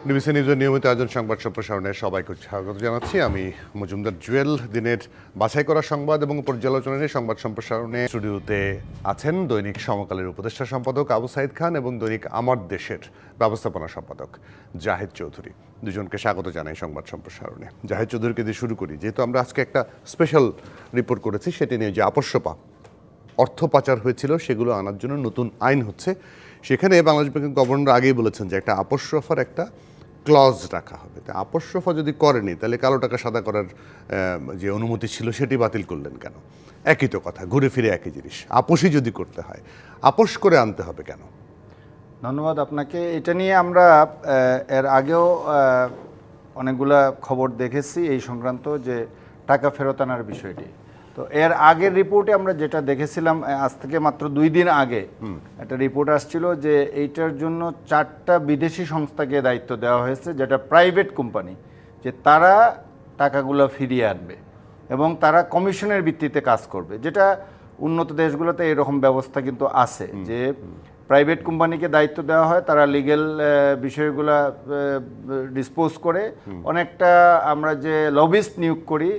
DBC নিউজের নিয়মিত আয়োজন সংবাদ সম্প্রসারণে সবাইকে স্বাগত জানাচ্ছি। আমি মজুমদার জুয়েল। দিনের বাছাই করা সংবাদ এবং পর্যালোচনা নিয়ে সংবাদ সম্প্রসারণে স্টুডিওতে আছেন দৈনিক সমকালের উপদেষ্টা সম্পাদক আবু সাইদ খান এবং দৈনিক আমার দেশের ব্যবস্থাপনা সম্পাদক জাহিদ চৌধুরী। দুজনকে স্বাগত জানাই সংবাদ সম্প্রসারণে। জাহিদ চৌধুরীকে দিয়ে শুরু করি, যেহেতু আমরা আজকে একটা স্পেশাল রিপোর্ট করেছি সেটি নিয়ে যে আপসপা অর্থ পাচার হয়েছিল সেগুলো আনার জন্য নতুন আইন হচ্ছে। সেখানে বাংলাদেশ ব্যাংকের গভর্নর আগেই বলেছেন যে একটা আপসরফার একটা ক্লজ রাখা হবে। তা আপসরফা যদি করেনি তাহলে কালো টাকা সাদা করার যে অনুমতি ছিল সেটি বাতিল করলেন কেন? একই তো কথা, ঘুরে ফিরে একই জিনিস। আপোষই যদি করতে হয় আপোষ করে আনতে হবে কেন? ধন্যবাদ আপনাকে। এটা নিয়ে আমরা এর আগেও অনেকগুলা খবর দেখেছি এই সংক্রান্ত, যে টাকা ফেরত আনার বিষয়টি। তো এর আগের রিপোর্টে আমরা যেটা দেখেছিলাম, আজ থেকে মাত্র 2 দিন আগে একটা রিপোর্ট আসছিল যে এইটার জন্য 4টা বিদেশি সংস্থাকে দায়িত্ব দেওয়া হয়েছে, যেটা প্রাইভেট কোম্পানি, যে তারা টাকাগুলো ফিরিয়ে আনবে এবং তারা কমিশনের ভিত্তিতে কাজ করবে। যেটা উন্নত দেশগুলোতে এরকম ব্যবস্থা কিন্তু আছে, যে প্রাইভেট কোম্পানিকে দায়িত্ব দেওয়া হয়, তারা লিগ্যাল বিষয়গুলা ডিসপোজ করে। অনেকটা আমরা যে লবিস্ট নিয়োগ করি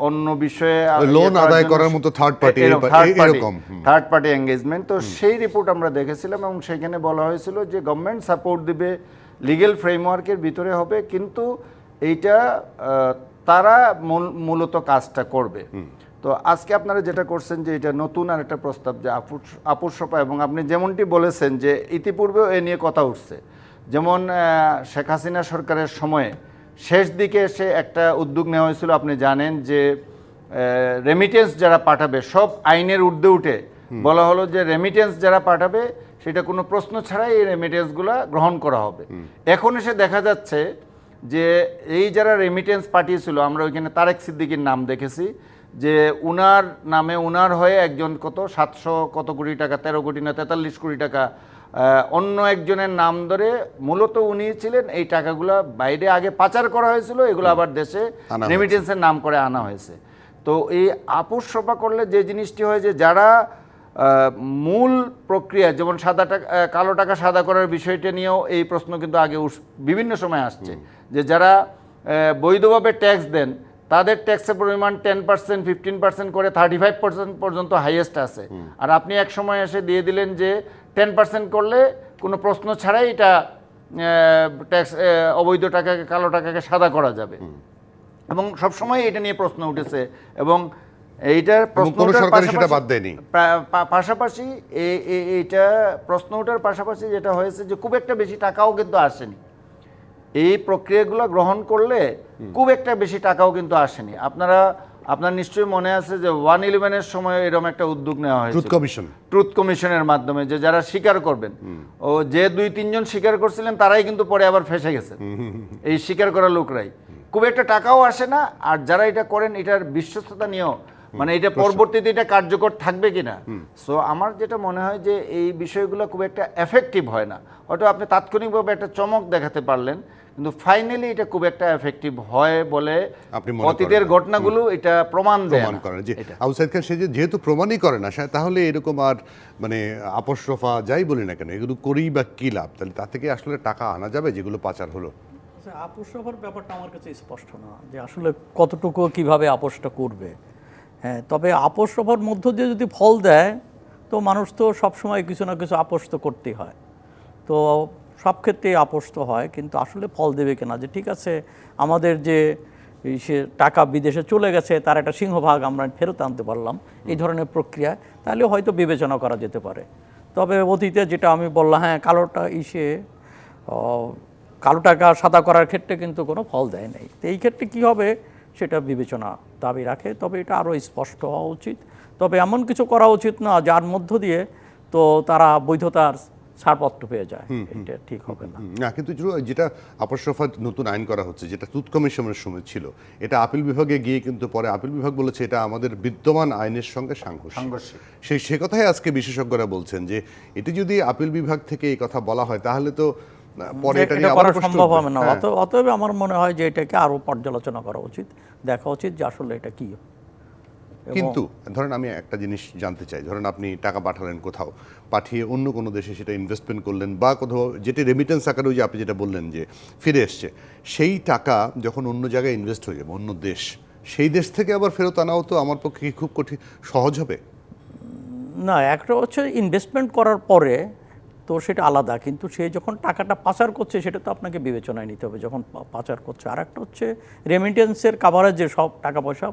অন্য বিষয়ে লোন আদায় করার মতো থার্ড পার্টি এঙ্গেজমেন্ট। তো সেই রিপোর্ট আমরা দেখেছিলাম এবং সেখানে বলা হয়েছিল যে গভর্নমেন্ট সাপোর্ট দিবে, লিগ্যাল ফ্রেমওয়ার্কের ভিতরে হবে, কিন্তু এইটা তারা মূলত কাজটা করবে। তো আজকে আপনারা যেটা করছেন যে এটা নতুন আর একটা প্রস্তাব, যে আপসপা, এবং আপনি যেমনটি বলেছেন যে ইতিপূর্বেও এ নিয়ে কথা উঠছে। যেমন শেখ হাসিনা সরকারের সময়ে শেষ দিকে এসে একটা উদ্যোগ নেওয়া হয়েছিল, আপনি জানেন, যে রেমিটেন্স যারা পাঠাবে সব আইনের ঊর্ধ্বে উঠে বলা হলো যে রেমিটেন্স যারা পাঠাবে সেটা কোনো প্রশ্ন ছাড়াই এই রেমিটেন্সগুলো গ্রহণ করা হবে। এখন এসে দেখা যাচ্ছে যে এই যারা রেমিটেন্স পাঠিয়েছিল, আমরা ওইখানে তারেক সিদ্দিকীর নাম দেখেছি, যে উনার নামে উনার হয়ে একজন কত 700 কত কোটি টাকা, 13 কোটি না 43 কোটি টাকা অন্য একজনের নাম ধরে, মূলত উনি ছিলেন, এই টাকাগুলো বাইরে আগে পাচার করা হয়েছিল, এগুলো আবার দেশে রেমিটেন্সের নাম করে আনা হয়েছে। তো এই আপসপা করলে যে জিনিসটি হয়, যে যারা মূল প্রক্রিয়া, যেমন কালো টাকা সাদা করার বিষয়টা নিয়েও এই প্রশ্ন কিন্তু আগে বিভিন্ন সময় আসছে, যে যারা বৈধভাবে ট্যাক্স দেন তাদের ট্যাক্সের পরিমাণ 10%, 15% করে 35% পর্যন্ত হাইয়েস্ট আছে। আর আপনি এক সময় এসে দিয়ে দিলেন যে 10% করলে কোনো প্রশ্ন ছাড়াই এটা ট্যাক্স, অবৈধ টাকাকে, কালো টাকাকে সাদা করা যাবে। এবং সবসময় এটা নিয়ে প্রশ্ন উঠেছে এবং এইটার পাশাপাশি এইটা প্রশ্ন ওঠার পাশাপাশি যেটা হয়েছে যে খুব একটা বেশি টাকাও কিন্তু আসেনি। এই প্রক্রিয়াগুলো গ্রহণ করলে খুব একটা বেশি টাকাও কিন্তু আসেনি। আপনার নিশ্চয়ই মনে আছে যে 111-এর সময় এরকম একটা উদ্যোগ নেওয়া হয়েছে ট্রুথ কমিশনের মাধ্যমে, যে যারা স্বীকার করবেন, ও যে 2-3 জন স্বীকার করছিলেন তারাই কিন্তু পরে আবার ফেঁসে গেছে, এই স্বীকার করা লোকরাই। খুব একটা টাকাও আসে না, আর যারা এটা করেন এটার বিশ্বস্ততা নিয়েও, মানে এটা পরবর্তীতে এটা কার্যকর থাকবে কিনা। সো আমার যেটা মনে হয় যে এই বিষয়গুলো খুব একটা এফেক্টিভ হয় না। হয়তো আপনি তাৎক্ষণিকভাবে একটা চমক দেখাতে পারলেন, কিন্তু ফাইনালি এটা খুব একটা এফেক্টিভ হয় বলে অতীতের ঘটনাগুলো এটা প্রমাণ করে। যে আবু সাইদ খান, সে যেহেতু প্রমাণই করে না, তাহলে এরকম আর মানে আপসরফা যাই বলি না কেন, এগুলো করি বা কি লাভ? তাহলে তা থেকে আসলে টাকা আনা যাবে যেগুলো পাচার হলো? আপসরফার ব্যাপারটা আমার কাছে স্পষ্ট না, যে আসলে কতটুকু কিভাবে আপোষটা করবে। হ্যাঁ, তবে আপসরফার মধ্য দিয়ে যদি ফল দেয়, তো মানুষ তো সবসময় কিছু না কিছু আপোষ তো করতেই হয়। তো সব ক্ষেত্রে আপোষ তো হয়, কিন্তু আসলে ফল দেবে কিনা, যে ঠিক আছে আমাদের যে সে টাকা বিদেশে চলে গেছে তার একটা সিংহভাগ আমরা ফেরত আনতে পারলাম, এই ধরনের প্রক্রিয়া, তাহলে হয়তো বিবেচনা করা যেতে পারে। তবে অতীতে যেটা আমি বললাম, হ্যাঁ, কালো টাকা সাদা করার ক্ষেত্রে কিন্তু কোনো ফল দেয় নাই। তো এই ক্ষেত্রে কী হবে সেটা বিবেচনা দাবি রাখে। তবে এটা আরও স্পষ্ট হওয়া উচিত। তবে এমন কিছু করা উচিত না যার মধ্য দিয়ে তো তারা বৈধতার ছাড়পত্র পেয়ে যায়, এটা ঠিক হবে না। কিন্তু যেটা আপসরফা নতুন আইন করা হচ্ছে, যেটা ট্রুথ কমিশনের সময় ছিল, এটা আপিল বিভাগে গিয়ে কিন্তু পরে আপিল বিভাগ বলেছে এটা আমাদের বিদ্যমান আইনের সঙ্গে সাংঘর্ষিক। সে কথাই আজকে বিশেষজ্ঞরা বলছেন যে এটি যদি আপিল বিভাগ থেকে এই কথা বলা হয় তাহলে তো পরে এটা করা সম্ভব হবে না। অতএব আমার মনে হয় যে এটাকে আরও পর্যালোচনা করা উচিত, দেখা উচিত যে আসলে এটা কি। কিন্তু ধরেন আমি একটা জিনিস জানতে চাই, ধরেন আপনি টাকা পাঠালেন কোথাও, পাঠিয়ে অন্য কোনো দেশে সেটা ইনভেস্টমেন্ট করলেন বা কোথাও যেটি রেমিটেন্স আকারে, ওই যে আপনি যেটা বললেন যে ফিরে এসছে, সেই টাকা যখন অন্য জায়গায় ইনভেস্ট হয়ে যাবে, অন্য দেশ, সেই দেশ থেকে আবার ফেরত আনাও তো আমার পক্ষে কি খুব কঠিন, সহজ হবে? না, একটা হচ্ছে ইনভেস্টমেন্ট করার পরে তো সেটা আলাদা, কিন্তু সে যখন টাকাটা পাচার করছে সেটা তো আপনাকে বিবেচনায় নিতে হবে যখন পাচার করছে। আর একটা হচ্ছে রেমিটেন্সের কাভারেজে সব টাকা পয়সা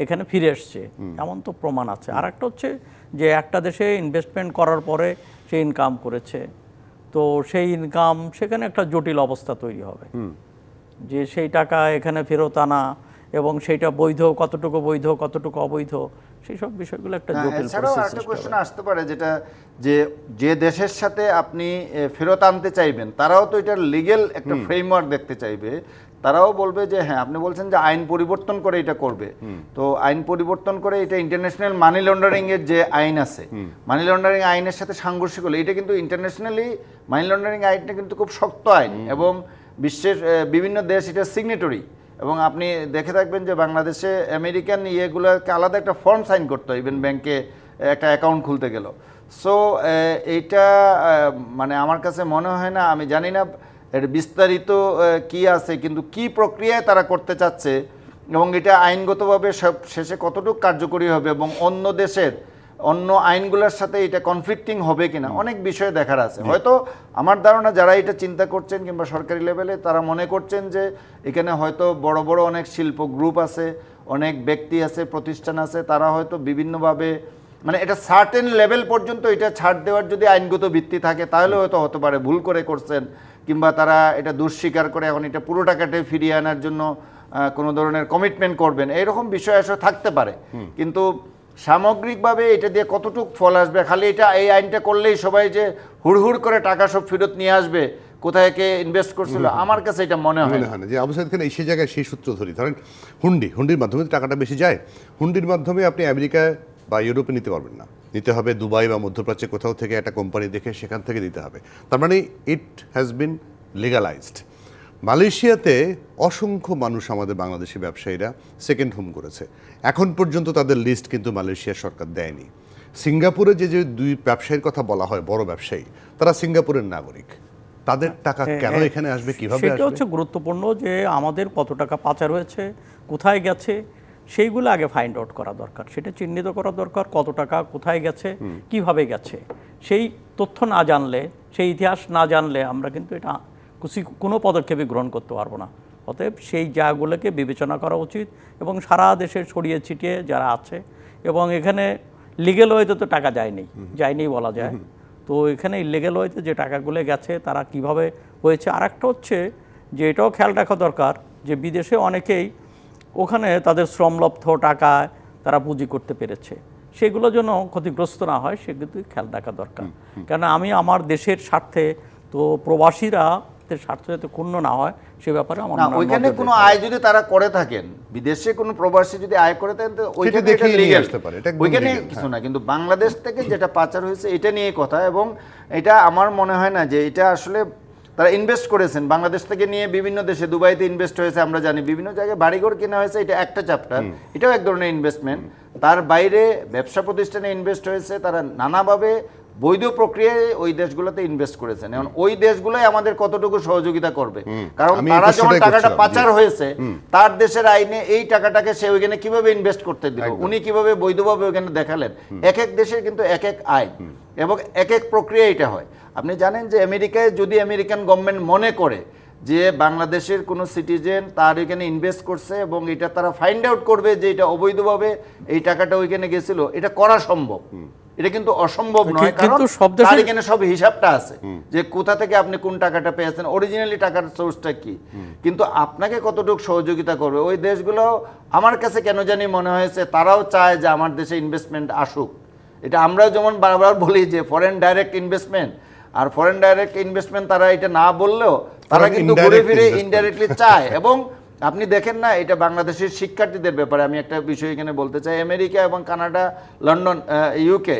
এখানে ফিরে এসছে এমন তো প্রমাণ আছে। আর একটা হচ্ছে যে একটা দেশে ইনভেস্টমেন্ট করার পরে সে ইনকাম করেছে, তো সেই ইনকাম সেখানে একটা জটিল অবস্থা তৈরি হবে যে সেই টাকা এখানে ফেরত আনা এবং সেইটা বৈধ, কতটুকু বৈধ কতটুকু অবৈধ, সেই সব বিষয়গুলো একটা জটিল এছাড়াও একটা কোশ্চেন আসতে পারে, যেটা যে দেশের সাথে আপনি ফেরত আনতে চাইবেন তারাও তো এটার লিগেল একটা ফ্রেমওয়ার্ক দেখতে চাইবে। তারাও বলবে যে হ্যাঁ, আপনি বলছেন যে আইন পরিবর্তন করে এটা করবে, তো আইন পরিবর্তন করে এটা ইন্টারন্যাশনাল মানি লন্ডারিং এর যে আইন আছে, মানি লন্ডারিং আইনের সাথে সাংঘর্ষিক হলে এটা কিন্তু ইন্টারন্যাশনালি মানি লন্ডারিং আইনটা কিন্তু খুব শক্ত আইন এবং বিশ্বের বিভিন্ন দেশ এটা সিগনেটরি। এবং আপনি দেখে থাকবেন যে বাংলাদেশে আমেরিকান ইয়েগুলোকে আলাদা একটা ফর্ম সাইন করতে হয় ইভেন ব্যাংকে একটা অ্যাকাউন্ট খুলতে গেল। সো এইটা মানে আমার কাছে মনে হয় না, আমি জানি না এর বিস্তারিত কি আছে, কিন্তু কি প্রক্রিয়ায় তারা করতে চাচ্ছে এবং এটা আইনগতভাবে সব শেষে কতটুকু কার্যকরী হবে এবং অন্য দেশের অন্য আইনগুলোর সাথে এটা কনফ্লিক্টিং হবে কিনা, অনেক বিষয় দেখার আছে। হয়তো আমার ধারণা যারা এটা চিন্তা করছেন কিংবা সরকারি লেভেলে তারা মনে করছেন যে এখানে হয়তো বড় বড় অনেক শিল্প গ্রুপ আছে, অনেক ব্যক্তি আছে, প্রতিষ্ঠান আছে, তারা হয়তো বিভিন্নভাবে মানে এটা সার্টেন লেভেল পর্যন্ত এটা ছাড় দেওয়ার যদি আইনগত ভিত্তি থাকে তাহলে হয়তো হতে পারে ভুল করে করছেন, কিংবা তারা এটা দুঃস্বীকার করে এখন এটা পুরো টাকাটাই ফিরিয়ে আনার জন্য কোনো ধরনের কমিটমেন্ট করবেন, এইরকম বিষয় আসলে থাকতে পারে। কিন্তু সামগ্রিকভাবে এটা দিয়ে কতটুকু ফল আসবে, খালি এটা এই আইনটা করলেই সবাই যে হুড়হুড় করে টাকা সব ফেরত নিয়ে আসবে কোথায় কে ইনভেস্ট করছিল, আমার কাছে এটা মনে হয় না। যে আবু সাইদ খান সেই জায়গায় সেই সূত্র ধরি, ধরেন হুন্ডির মাধ্যমে টাকাটা বেশি যায়, হুন্ডির মাধ্যমে আপনি আমেরিকায় বা ইউরোপে নিতে পারবেন না, নিতে হবে দুবাই বা মধ্যপ্রাচ্যে কোথাও থেকে একটা কোম্পানি দেখে সেখান থেকে দিতে হবে। তার মানে ইট হ্যাজ বিন লিগালাইজড। মালয়েশিয়াতে অসংখ্য মানুষ আমাদের বাংলাদেশি ব্যবসায়ীরা সেকেন্ড হোম করেছে, এখন পর্যন্ত তাদের লিস্ট কিন্তু মালয়েশিয়ার সরকার দেয়নি। সিঙ্গাপুরে যে দুই ব্যবসায়ীর কথা বলা হয়, বড় ব্যবসায়ী, তারা সিঙ্গাপুরের নাগরিক, তাদের টাকা কেন এখানে আসবে, কিভাবে আসবে? সেটা হচ্ছে গুরুত্বপূর্ণ যে আমাদের কত টাকা পাচার হয়েছে, কোথায় গেছে, সেইগুলো আগে ফাইন্ড আউট করা দরকার, সেটা চিহ্নিত করা দরকার, কত টাকা কোথায় গেছে, কিভাবে গেছে। সেই তথ্য না জানলে, সেই ইতিহাস না জানলে আমরা কিন্তু এটা কোনো পদক্ষেপই গ্রহণ করতে পারবো না। অতএব সেই জায়গাগুলোকে বিবেচনা করা উচিত এবং সারা দেশে ছড়িয়ে ছিটিয়ে যারা আছে, এবং এখানে লিগেল ওয়েতে তো টাকা যায়নি বলা যায়, তো এখানে ইলিগেল ওয়েতে যে টাকাগুলো গেছে তারা কিভাবে হয়েছে। আর একটা হচ্ছে যে এটাও খেয়াল রাখা দরকার যে বিদেশে অনেকেই ওখানে তাদের শ্রমলব্ধ টাকায় তারা পুঁজি করতে পেরেছে, সেগুলো যেন ক্ষতিগ্রস্ত না হয় সেগুলো খেয়াল রাখা দরকার। কেন আমি আমার দেশের স্বার্থে, তো প্রবাসীরা স্বার্থ যাতে ক্ষুণ্ণ না হয় সে ব্যাপারে আমার ওইখানে কোনো আয় যদি তারা করে থাকেন, বিদেশে কোনো প্রবাসী যদি আয় করে থাকেন, ওইখানে কিছু না। কিন্তু বাংলাদেশ থেকে যেটা পাচার হয়েছে এটা নিয়ে কথা, এবং এটা আমার মনে হয় না যে এটা আসলে তারা ইনভেস্ট করেছেন বাংলাদেশ থেকে নিয়ে বিভিন্ন দেশে, দুবাইতে ইনভেস্ট হয়েছে, আমরা জানি বিভিন্ন জায়গায় বাড়িঘর কেনা হয়েছে, এটা একটা চ্যাপ্টার, এটাও এক ধরনের ইনভেস্টমেন্ট। তার বাইরে ব্যবসা প্রতিষ্ঠানে ইনভেস্ট হয়েছে, তারা নানাভাবে বৈধ প্রক্রিয়ায় ওই দেশগুলোতে ইনভেস্ট করেছেন। এখন ওই দেশগুলোই আমাদের কতটুকু সহযোগিতা করবে, কারণ তারা যখন টাকাটা পাচার হয়েছে তার দেশের আইনে এই টাকাটাকে সে ওইখানে কিভাবে ইনভেস্ট করতে দিল, উনি কিভাবে বৈধভাবে ওইখানে দেখালেন। এক এক দেশের কিন্তু এক এক আইন এবং এক এক প্রক্রিয়া এটা হয়। আপনি জানেন যে আমেরিকায় যদি আমেরিকান গভর্নমেন্ট মনে করে যে বাংলাদেশের কোনো সিটিজেন তার ওইখানে ইনভেস্ট করছে এবং এটা তারা ফাইন্ড আউট করবে যে এটা অবৈধভাবে এই টাকাটা ওইখানে গেছিল, এটা করা সম্ভব। এটা কিন্তু অসম্ভব নয়, কারণ তার এখানে সব হিসাবটা আছে যে কোথা থেকে আপনি কোন টাকাটা পেয়েছেন, অরিজিনালি টাকার সোর্সটা কি। কিন্তু আপনাকে কতটুকু সহযোগিতা করবে ওই দেশগুলো, আমার কাছে কেন জানি মনে হয়েছে তারাও চায় যে আমার দেশে ইনভেস্টমেন্ট আসুক। এটা আমরা যেমন বারবার বলি যে ফরেন ডাইরেক্ট ইনভেস্টমেন্ট, আর ফরেন ডাইরেক্ট ইনভেস্টমেন্ট তারা এটা না বললেও তারা কিন্তু ঘুরে ফিরে ইনডাইরেক্টলি চায়। এবং আপনি দেখেন না, এটা বাংলাদেশের শিক্ষার্থীদের ব্যাপারে আমি একটা বিষয় এখানে বলতে চাই। আমেরিকা এবং কানাডা, লন্ডন, ইউকে,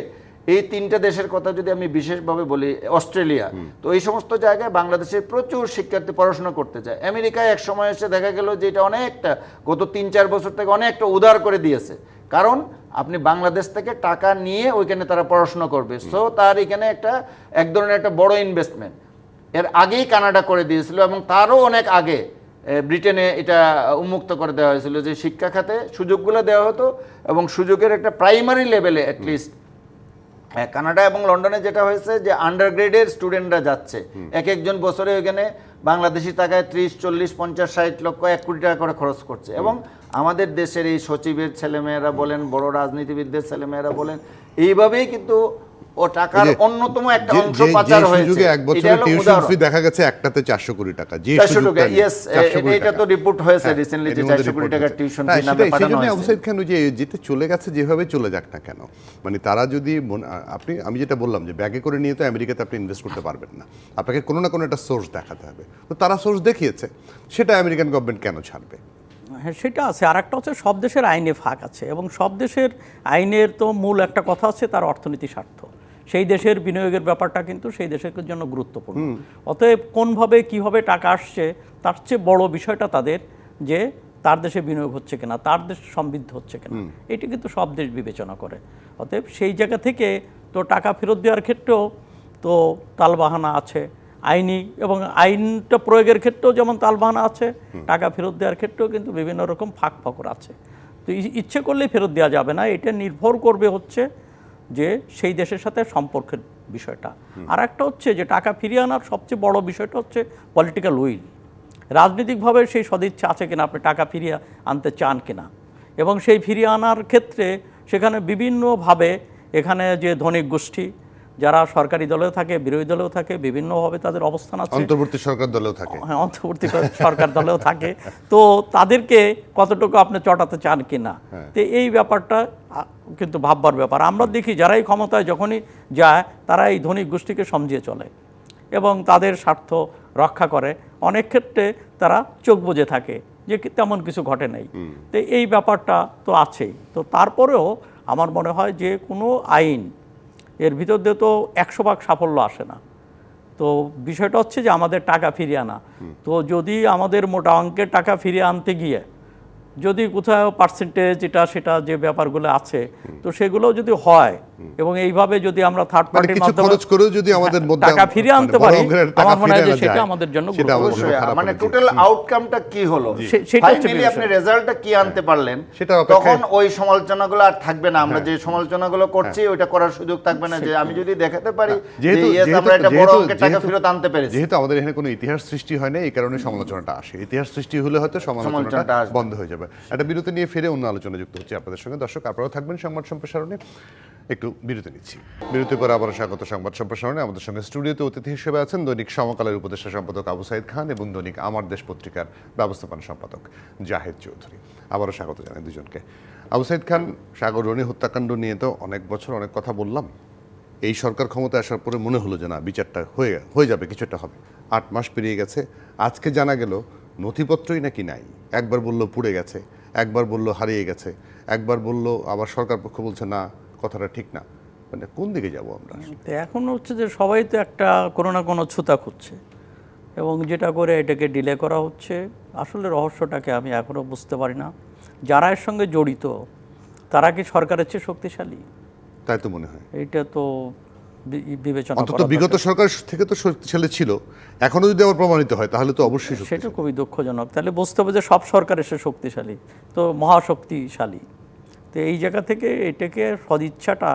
এই তিনটা দেশের কথা যদি আমি বিশেষভাবে বলি, অস্ট্রেলিয়া, তো এই সমস্ত জায়গায় বাংলাদেশের প্রচুর শিক্ষার্থী পড়াশোনা করতে চায়। আমেরিকায় এক সময় এসে দেখা গেল যে এটা অনেকটা গত ৩-৪ বছর থেকে অনেকটা উদার করে দিয়েছে, কারণ আপনি বাংলাদেশ থেকে টাকা নিয়ে ওইখানে তারা পড়াশোনা করবে, সো তার এখানে এক ধরনের একটা বড় ইনভেস্টমেন্ট এর আগেই কানাডা করে দিয়েছিল, এবং তারও অনেক আগে ব্রিটেনে এটা উন্মুক্ত করে দেওয়া হয়েছিল যে শিক্ষা খাতে সুযোগগুলো দেওয়া হতো, এবং সুযোগের একটা প্রাইমারি লেভেলে অ্যাটলিস্ট কানাডা এবং লন্ডনে যেটা হয়েছে যে আন্ডার গ্রেডের স্টুডেন্টরা যাচ্ছে, এক একজন বছরে ওইখানে বাংলাদেশি টাকায় 30, 40, 50, 60 লক্ষ 1 কোটি টাকা করে খরচ করছে। এবং আমাদের দেশের এই সচিবের ছেলেমেয়েরা বলেন, বড় রাজনীতিবিদদের ছেলেমেয়েরা বলেন, এইভাবেই কিন্তু ও টাকার অন্যতম একটা অংশ পাচার হয়েছে। এক বছরের টিউশন ফি দেখা গেছে একটাতে 400 কোটি টাকা, যে 400 টাকা, ইয়েস, এটা তো রিপোর্ট হয়েছে রিসেন্টলি যে 400 কোটি টাকার টিউশন ফি নামে পাঠানো হয়েছে। অবশ্যই কেন যে যেতে চলে গেছে, যেভাবে চলে যাক না কেন, মানে তারা যদি আমি যেটা বললাম যে ব্যাগে করে নিয়ে তো আমেরিকাতে আপনি ইনভেস্ট করতে পারবেন না, আপনাকে কোনো না কোনো একটা সোর্স দেখাতে হবে। তো তারা সোর্স দেখিয়েছে, সেটা আমেরিকান গভর্নমেন্ট কেন ছাড়বে? হ্যাঁ, সেটা আছে। আর একটা হচ্ছে সব দেশের আইনে ফাঁক আছে, এবং সব দেশের আইনের তো মূল একটা কথা আছে তার অর্থনীতি স্বার্থ। সেই দেশের বিনিয়োগের ব্যাপারটা কিন্তু সেই দেশের জন্য গুরুত্বপূর্ণ। অতএব কোনভাবে কিভাবে টাকা আসছে তার চেয়ে বড় বিষয়টা তাদের যে তার দেশে বিনিয়োগ হচ্ছে কিনা, তার দেশ সমৃদ্ধ হচ্ছে কিনা, এটি কিন্তু সব দেশ বিবেচনা করে। অতএব সেই জায়গা থেকে তো টাকা ফেরত দেওয়ার ক্ষেত্রেও তো তালবাহানা আছে আইনি, এবং আইনটা প্রয়োগের ক্ষেত্রেও যেমন তালবাহানা আছে, টাকা ফেরত দেওয়ার ক্ষেত্রেও কিন্তু বিভিন্ন রকম ফাঁক ফকর আছে। তো ইচ্ছে করলেই ফেরত দেওয়া যাবে না, এটা নির্ভর করবে হচ্ছে যে সেই দেশের সাথে সম্পর্কের বিষয়টা। আর একটা হচ্ছে যে টাকা ফিরিয়ে আনার সবচেয়ে বড় বিষয়টা হচ্ছে পলিটিক্যাল উইল, রাজনৈতিকভাবে সেই সদিচ্ছা আছে কিনা, আপনি টাকা ফিরিয়ে আনতে চান কিনা। এবং সেই ফিরিয়ে আনার ক্ষেত্রে সেখানে বিভিন্নভাবে এখানে যে ধনিক গোষ্ঠী যারা সরকারি দলেও থাকে, বিরোধী দলেও থাকে, বিভিন্নভাবে তাদের অবস্থান আছে, অন্তর্বর্তী সরকার দলেও থাকে। হ্যাঁ, অন্তর্বর্তী সরকার দলেও থাকে। তো তাদেরকে কতটুকু আপনি চটাতে চান কিনা, তো এই ব্যাপারটা কিন্তু ভাববার ব্যাপার। আমরা দেখি যারাই ক্ষমতায় যখনই যায় তারা এই ধনিক গোষ্ঠীকে সমঝিয়ে চলে এবং তাদের স্বার্থ রক্ষা করে। অনেক ক্ষেত্রে তারা চোখ বুজে থাকে যে তেমন কিছু ঘটে নাই। তো এই ব্যাপারটা তো আছেই। তো তারপরেও আমার মনে হয় যে কোনো আইন এর ভিতর দিয়ে তো 100% সাফল্য আসে না। তো বিষয়টা হচ্ছে যে আমাদের টাকা ফিরিয়ে আনা। তো যদি আমাদের মোটা অঙ্কের টাকা ফিরিয়ে আনতে গিয়ে যদি কোথাও পার্সেন্টেজ এটা সেটা যে ব্যাপারগুলো আছে, তো সেগুলো যদি হয় এবং এইভাবে যদি আমরা থার্ড পার্টির মাধ্যমে খরচ করেও যদি আমাদের মধ্যে টাকা ফিরিয়ে আনতে পারি, আমার মনে হয় যে সেটা আমাদের জন্য মানে টোটাল আউটকামটা কি হলো, ফাইনালি আপনি রেজাল্টটা কি আনতে পারলেন, তখন ওই সমালোচনাগুলো আর থাকবে না। আমরা যে সমালোচনাগুলো করছি ওইটা করার সুযোগ থাকবে না, যে আমি যদি দেখাতে পারি যে ইয়েস আমরা একটা বড় অঙ্কের টাকা ফেরত আনতে পেরেছি। যেহেতু আমাদের এখানে কোনো ইতিহাস সৃষ্টি হয় না, এই কারণে সমালোচনাটা আসে। ইতিহাস সৃষ্টি হলে হয়তো সমালোচনাটা বন্ধ হয়ে যাবে। একটা বিরতি নিয়ে ফিরে অন্য আলোচনা যুক্ত হচ্ছে আপনাদের সঙ্গে। দর্শক, আপনারাও থাকবেন সংবাদ সম্প্রসারণে। একটু বিরতি নিচ্ছি। বিরতি পরে আবারও স্বাগত সংবাদ সম্প্রসারণে। আমাদের সঙ্গে স্টুডিওতে অতিথি হিসেবে আছেন দৈনিক সমকালের উপদেষ্টা সম্পাদক আবু সাইদ খান এবং দৈনিক আমার দেশ পত্রিকার ব্যবস্থাপনা সম্পাদক জাহেদ চৌধুরী। আবারও স্বাগত জানাই দুজনকে। আবু সাইদ খান, সাগর রনি হত্যাকাণ্ড নিয়ে তো অনেক বছর অনেক কথা বললাম। এই সরকার ক্ষমতায় আসার পরে মনে হলো যে না, বিচারটা হয়ে যাবে, কিছু একটা হবে। 8 মাস পেরিয়ে গেছে, আজকে জানা গেল নথিপত্রই নাকি নাই। একবার বলল পুড়ে গেছে, একবার বলল হারিয়ে গেছে, একবার বলল আবার সরকার পক্ষ বলছে না, কথাটা ঠিক না। মানে কোন দিকে যাব আমরা? এখন হচ্ছে যে সবাই তো একটা কোনো না কোনো ছুতা খুঁজছে এবং যেটা করে এটাকে ডিলে করা হচ্ছে। আসলে রহস্যটাকে আমি এখনও বুঝতে পারি না। যারা এর সঙ্গে জড়িত তারা কি সরকারের চেয়ে শক্তিশালী? তাই তো মনে হয়। এইটা তো বিবেচনা অন্তত বিগত সরকার থেকে তো শক্তিশালী ছিল, এখনো যদি আবার প্রমাণিত হয় তাহলে তো অবশ্যই সেটা খুবই দুঃখজনক। তাহলে বুঝতে হবে যে সব সরকার এসে শক্তিশালী, তো মহাশক্তিশালী। তো এই জায়গা থেকে এটাকে সদিচ্ছাটা,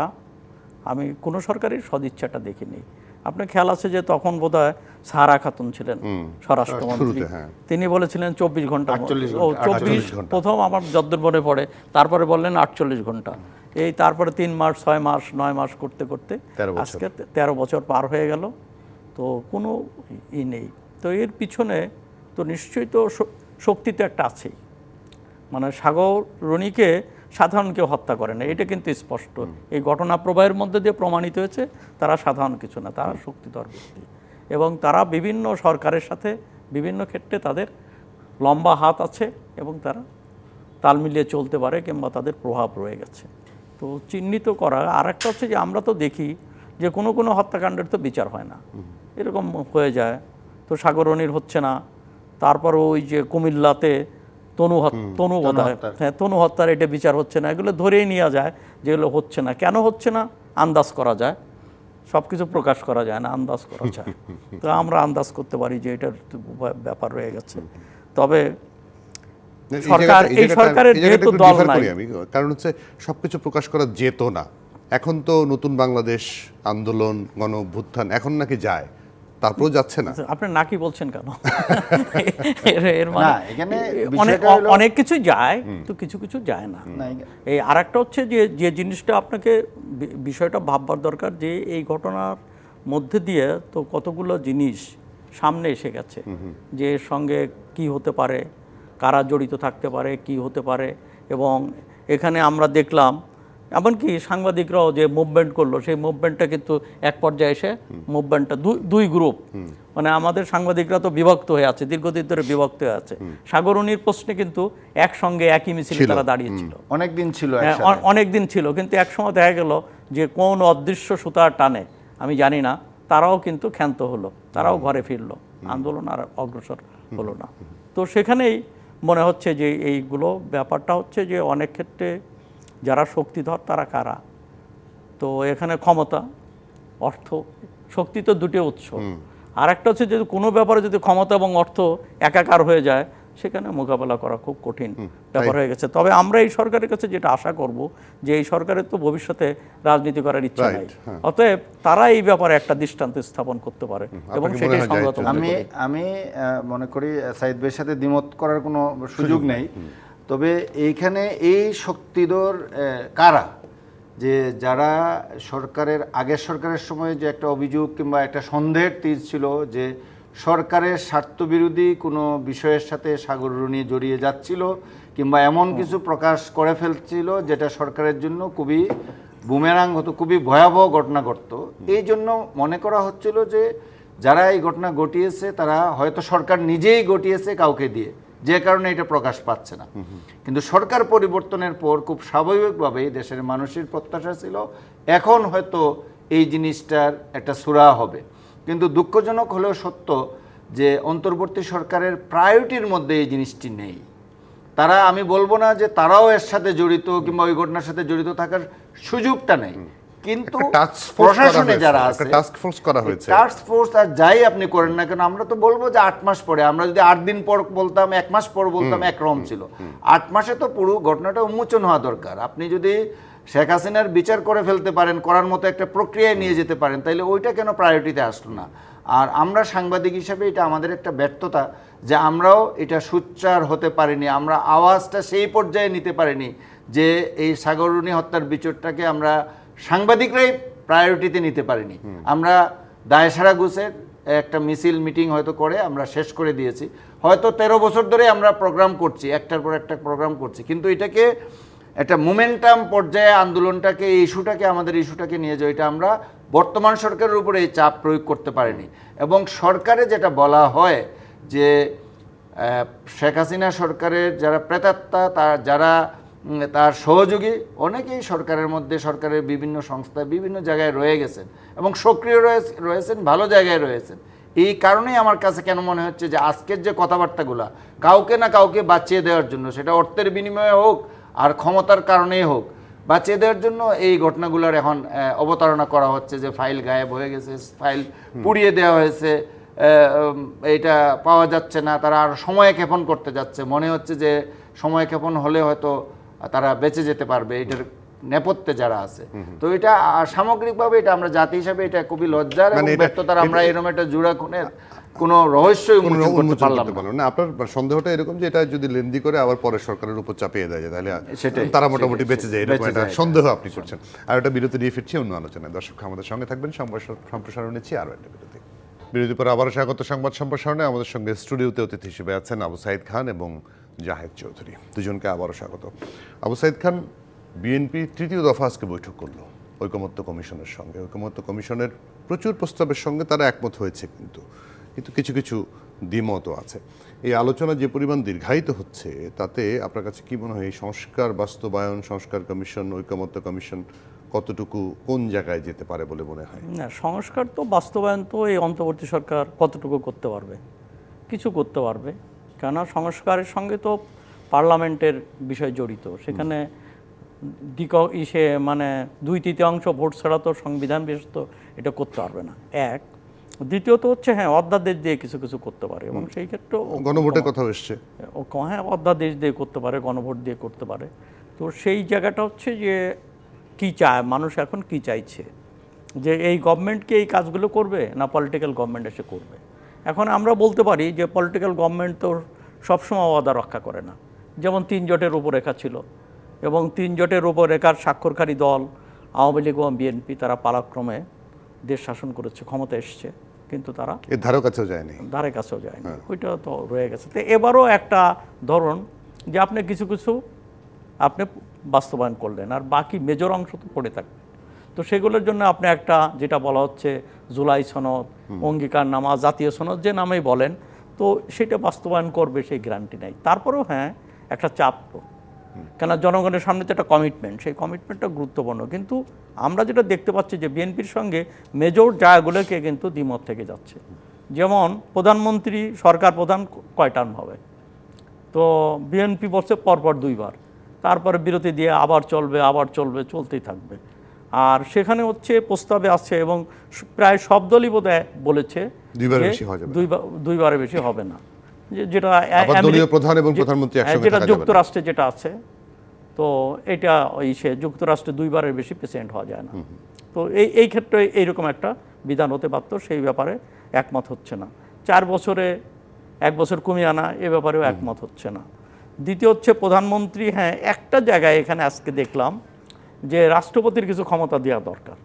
আমি কোনো সরকারের সদিচ্ছাটা দেখিনি। আপনার খেয়াল আছে যে তখন বোধহয় সাহারা খাতুন ছিলেন স্বরাষ্ট্রমন্ত্রী, তিনি বলেছিলেন 24 ঘন্টা, 24 প্রথম আমার যদ্দূর মনে পড়ে, তারপরে বললেন 48 ঘন্টা। এই তারপরে 3 মাস, 6 মাস, 9 মাস করতে করতে আজকে 13 বছর পার হয়ে গেল, তো কোনো নেই। তো এর পিছনে তো নিশ্চয়ই তো শক্তি তো একটা আছেই। মানে সাগর রনিকে সাধারণ কেউ হত্যা করে না, এটা কিন্তু স্পষ্ট। এই ঘটনা প্রবাহের মধ্যে দিয়ে প্রমাণিত হয়েছে তারা সাধারণ কিছু না, তারা শক্তিধর ব্যক্তি এবং তারা বিভিন্ন সরকারের সাথে বিভিন্ন ক্ষেত্রে তাদের লম্বা হাত আছে এবং তারা তাল মিলিয়ে চলতে পারে কিংবা তাদের প্রভাব রয়ে গেছে। তো চিহ্নিত করা। আর একটা হচ্ছে যে আমরা তো দেখি যে কোনো কোনো হত্যাকাণ্ডের তো বিচার হয় না, এরকম হয়ে যায়। তো সাগর রনির হচ্ছে না, তারপর ওই যে কুমিল্লাতে তনু হত্যা, হ্যাঁ তনু হত্যার এটা বিচার হচ্ছে না, এগুলো ধরেই নেওয়া যায় যেগুলো হচ্ছে না। কেন হচ্ছে না আন্দাজ করা যায়, সব কিছু প্রকাশ করা যায় না, আন্দাজ করা যায়। তো আমরা আন্দাজ করতে পারি যে এটার ব্যাপার রয়ে গেছে। তবে এই সরকারের যেহেতু দল নাই, আমি কারণ হচ্ছে সবকিছু প্রকাশ করা যেত না, এখন তো নতুন বাংলাদেশ আন্দোলন গণ অভ্যুত্থান এখন নাকি যায়, তারপরেও যাচ্ছে না। আপনি নাকি বলছেন কেন? এর না, মানে এখানে অনেক কিছু যায় তো কিছু কিছু যায় না। এই আরেকটা হচ্ছে যে জিনিসটা আপনাকে বিষয়টা ভাববার দরকার, যে এই ঘটনার মধ্যে দিয়ে তো কতগুলো জিনিস সামনে এসে গেছে, যে এর সঙ্গে কি হতে পারে, কারা জড়িত থাকতে পারে, কি হতে পারে। এবং এখানে আমরা দেখলাম এমনকি সাংবাদিকরাও যে মুভমেন্ট করলো, সেই মুভমেন্টটা কিন্তু এক পর্যায়ে এসে মুভমেন্টটা দুই গ্রুপ, মানে আমাদের সাংবাদিকরা তো বিভক্ত হয়ে আছে, দীর্ঘদিন ধরে বিভক্ত হয়ে আছে। সাগরণীর প্রশ্নে কিন্তু একসঙ্গে একই মিছিলে তারা দাঁড়িয়েছিল, অনেকদিন ছিল, অনেক দিন ছিল, কিন্তু একসময় দেখা গেল যে কোন অদৃশ্য সুতার টানে আমি জানি না, তারাও কিন্তু ক্ষান্ত হলো, তারাও ঘরে ফিরলো, আন্দোলন আর অগ্রসর হলো না। তো সেখানেই মনে হচ্ছে যে এইগুলো ব্যাপারটা হচ্ছে যে অনেক ক্ষেত্রে যারা শক্তিধর তারা কারা, তো এখানে ক্ষমতা, অর্থ, শক্তি তো দুটো উৎস। আর একটা হচ্ছে যদি কোনো ব্যাপারে যদি ক্ষমতা এবং অর্থ একাকার হয়ে যায়, সেখানে মোকাবেলা করা খুব কঠিন ব্যাপার হয়ে গেছে। তবে আমরা এই সরকারের কাছে যেটা আশা করব, যে এই সরকারের তো ভবিষ্যতে রাজনীতি করার ইচ্ছা নাই, অতএব তারা এই ব্যাপারে একটা দৃষ্টান্ত স্থাপন করতে পারে এবং সেটাই সংগত। আমি মনে করি সাইদ ভাইয়ের সাথে দ্বিমত করার কোনো সুযোগ নেই। তবে এইখানে এই শক্তিধর কারা, যে যারা সরকারের আগের সরকারের সময় যে একটা অভিযোগ কিংবা একটা সন্দেহের তীর ছিল যে সরকারের স্বার্থবিরোধী কোনো বিষয়ের সাথে সাগররুনি জড়িয়ে যাচ্ছিল কিংবা এমন কিছু প্রকাশ করে ফেলছিল যেটা সরকারের জন্য খুবই বুমেরাং হতো, খুবই ভয়াবহ ঘটনা ঘটতো। এই জন্য মনে করা হচ্ছিল যে যারা এই ঘটনা ঘটিয়েছে তারা হয়তো সরকার নিজেই ঘটিয়েছে কাউকে দিয়ে, যে কারণে এটা প্রকাশ পাচ্ছে না। কিন্তু সরকার পরিবর্তনের পর খুব স্বাভাবিকভাবেই দেশের মানুষের প্রত্যাশা ছিল এখন হয়তো এই জিনিসটার একটা সুরা হবে। কিন্তু দুঃখজনক হলেও সত্য যে অন্তর্বর্তী সরকারের প্রায়োরিটির মধ্যে এই জিনিসটি নেই। তারা, আমি বলবো না যে তারাও এর সাথে জড়িত কিংবা ওই ঘটনার সাথে জড়িত থাকার সুযোগটা নেই, কিন্তু প্রশাসনে যারা আছে, টাস্ক ফোর্স করা হয়েছে, টাস্ক ফোর্স আর যাই আপনি করেন না কেন, আমরা তো বলবো যে 8 মাস পরে, আমরা যদি 8 দিন পর বলতাম, 1 মাস পর বলতাম, একরকম ছিল। 8 মাসে তো পুরো ঘটনাটা উন্মোচন হওয়া দরকার। আপনি যদি শেখ হাসিনার বিচার করে ফেলতে পারেন, করার মতো একটা প্রক্রিয়ায় নিয়ে যেতে পারেন, তাইলে ওইটা কেন প্রায়োরিটিতে আসলো না? আর আমরা সাংবাদিক হিসেবে এটা আমাদের একটা ব্যর্থতা যে আমরাও এটা সোচ্চার হতে পারিনি, আমরা আওয়াজটা সেই পর্যায়ে নিতে পারিনি যে এই সাগররুনি হত্যার বিচারটাকে আমরা সাংবাদিকরাই প্রায়োরিটিতে নিতে পারিনি। আমরা দায়সারা গুছের একটা মিছিল মিটিং হয়তো করে আমরা শেষ করে দিয়েছি, হয়তো 13 বছর ধরে আমরা প্রোগ্রাম করছি, একটার পর একটা প্রোগ্রাম করছি, কিন্তু এটাকে একটা মোমেন্টাম পর্যায়ে আন্দোলনটাকে, এই ইস্যুটাকে, আমাদের ইস্যুটাকে নিয়ে যাওয়া, এটা আমরা বর্তমান সরকারের উপরে এই চাপ প্রয়োগ করতে পারিনি। এবং সরকারে যেটা বলা হয় যে শেখ হাসিনা সরকারের যারা প্রেতাত্মা, যারা তার সহযোগী, অনেকেই সরকারের মধ্যে, সরকারের বিভিন্ন সংস্থায় বিভিন্ন জায়গায় রয়ে গেছেন এবং সক্রিয় রয়েছেন, ভালো জায়গায় রয়েছেন। এই কারণেই আমার কাছে কেন মনে হচ্ছে যে আজকের যে কথাবার্তাগুলো কাউকে না কাউকে বাঁচিয়ে দেওয়ার জন্য, সেটা অর্থের বিনিময়ে হোক আর ক্ষমতার কারণেই হোক, বাঁচিয়ে দেওয়ার জন্য এই ঘটনাগুলোর এখন অবতারণা করা হচ্ছে যে ফাইল গায়েব হয়ে গেছে, ফাইল পুড়িয়ে দেওয়া হয়েছে, এটা পাওয়া যাচ্ছে না, তারা আর সময় ক্ষেপণ করতে যাচ্ছে। মনে হচ্ছে যে সময় ক্ষেপণ হলে হয়তো তারা বেঁচে যেতে পারবে এটার নেপথ্যে যারা আছে। তো এটা সামগ্রিকভাবে এটা আমরা জাতি হিসাবে এটা খুবই লজ্জার এবং ব্যর্থতার। আমরা এরকম একটা জুড়া খুনের কোনো রহস্যই উন্মোচন করতে পারলাম না। আপনার সন্দেহটা এরকম যে এটা যদি লেন্দি করে আবার পরে সরকারের উপর চাপিয়ে দেয় তাহলে তারা মোটামুটি বেঁচে যায়, এরকম একটা সন্দেহ আপনি করছেন। আর একটা বিরতি নিয়ে ফিরছি অন্য আলোচনায়। দর্শক আমাদের সঙ্গে থাকবেন, সম্প্রসারণ নিচ্ছি আরও একটা বিরতি। বিরতির পর আবারও স্বাগত সংবাদ সম্প্রসারণে। আমাদের সঙ্গে স্টুডিওতে অতিথি হিসেবে আছেন আবু সাইদ খান এবং জাহেদ চৌধুরী, দুজনকে আবারও স্বাগত। আবু সাইদ খান, বিএনপি তৃতীয় দফা আজকে বৈঠক করলো ঐকমত্য কমিশনের সঙ্গে। ঐকমত্য কমিশনের প্রচুর প্রস্তাবের সঙ্গে তারা একমত হয়েছে, কিন্তু কিছু কিছু দ্বিমতও আছে। এই আলোচনা যে পরিমাণ দীর্ঘায়িত হচ্ছে, তাতে আপনার কাছে কি মনে হয় এই সংস্কার বাস্তবায়ন, সংস্কার কমিশন, ঐকমত্য কমিশন কতটুকু কোন জায়গায় যেতে পারে বলে মনে হয়? না, সংস্কার তো বাস্তবায়ন তো এই অন্তর্বর্তী সরকার কতটুকু করতে পারবে, কিছু করতে পারবে, কেননা সংস্কারের সঙ্গে তো পার্লামেন্টের বিষয় জড়িত, সেখানে মানে 2/3 ভোট ছাড়া তো সংবিধান বিশেষত এটা করতে পারবে না। এক, দ্বিতীয়ত হচ্ছে হ্যাঁ অধ্যাদেশ দিয়ে কিছু কিছু করতে পারে, এবং সেই ক্ষেত্রে গণভোটের কথা এসছে, হ্যাঁ অধ্যাদেশ দিয়ে করতে পারে, গণভোট দিয়ে করতে পারে। তো সেই জায়গাটা হচ্ছে যে কি চায় মানুষ, এখন কি চাইছে, যে এই গভর্নমেন্টকে এই কাজগুলো করবে না পলিটিক্যাল গভর্নমেন্ট এসে করবে। এখন আমরা বলতে পারি যে পলিটিক্যাল গভর্নমেন্ট তো সবসময় ওয়াদা রক্ষা করে না, যেমন 3 জোটের রূপরেখা ছিল, এবং 3 জোটের রূপরেখার স্বাক্ষরকারী দল আওয়ামী লীগ এবং বিএনপি, তারা পালাক্রমে দেশ শাসন করেছে, ক্ষমতা এসছে, কিন্তু তারা এর ধারও কাছেও যায়নি, ধারে কাছেও যায়নি। ওইটা তো রয়ে গেছে। তো এবারও একটা ধরুন যে আপনি কিছু কিছু আপনি বাস্তবায়ন করলেন, আর বাকি মেজর অংশ তো পড়ে থাকবে। তো সেগুলোর জন্য আপনি একটা যেটা বলা হচ্ছে জুলাই সনদ, অঙ্গীকারনামা, জাতীয় সনদ, যে নামেই বলেন, তো সেটা বাস্তবায়ন করবে সেই গ্যারান্টি নাই। তারপরেও হ্যাঁ একটা চাপ তো, কেন জনগণের সামনে তো একটা কমিটমেন্ট, সেই কমিটমেন্টটা গুরুত্বপূর্ণ। কিন্তু আমরা যেটা দেখতে পাচ্ছি যে বিএনপির সঙ্গে মেজর জায়গাগুলোকে কিন্তু দ্বিমত থেকে যাচ্ছে। যেমন প্রধানমন্ত্রী, সরকার প্রধান কয় টার্ম হবে, তো বিএনপি বলছে পরপর 2 বার, তারপরে বিরতি দিয়ে আবার চলবে, চলতেই থাকবে। আর সেখানে হচ্ছে প্রস্তাবে আছে, এবং প্রায় সব দলই বোধহয় বলেছে 2 বারের বেশি হওয়া যাবে না। 2 বারের বেশি হবে না, যেটা আবার দলীয় প্রধান এবং প্রধানমন্ত্রী একসঙ্গে যেটা থাকা যাবে না। যুক্তরাষ্ট্রে যেটা আছে, তো এটা যুক্তরাষ্ট্রে 2 বারের বেশি প্রেসিডেন্ট হওয়া যায় না। তো এই ক্ষেত্রে এইরকম একটা বিধান হতে পারত, সেই ব্যাপারে একমত হচ্ছে না। 4 বছরে 1 বছর কমিয়ে আনা, এ ব্যাপারেও একমত হচ্ছে না। দ্বিতীয় হচ্ছে প্রধানমন্ত্রী, হ্যাঁ একটা জায়গায় এখানে আজকে দেখলাম যে রাষ্ট্রপতির কিছু ক্ষমতা দেওয়া দরকার,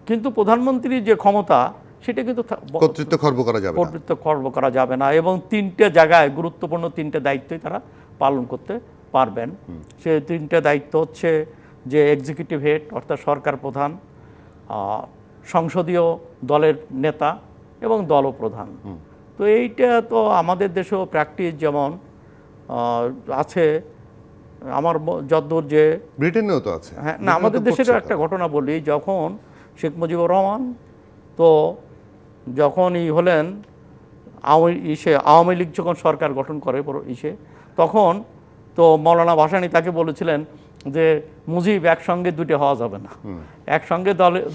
কিন্তু প্রধানমন্ত্রীর যে ক্ষমতা সেটা কিন্তু কর্তৃত্ব খর্ব করা যাবে না, কর্তৃত্ব খর্ব করা যাবে না, এবং 3টে জায়গায় গুরুত্বপূর্ণ 3টে দায়িত্বই তারা পালন করতে পারবেন। সেই 3টে দায়িত্ব হচ্ছে যে এক্সিকিউটিভ হেড অর্থাৎ সরকার প্রধান, সংসদীয় দলের নেতা এবং দলপ্রধান। তো এইটা তো আমাদের দেশেও প্র্যাকটিস যেমন আছে, আমার যতদূর যে ব্রিটেনেও তো আছে। হ্যাঁ না, আমাদের দেশেরও একটা ঘটনা বলি, যখন শেখ মুজিবুর রহমান তো যখন হলেন আওয়ামী লীগ যখন সরকার গঠন করে তখন তো মৌলানা ভাসানী তাকে বলেছিলেন যে মুজিব একসঙ্গে 2টে হওয়া যাবে না, একসঙ্গে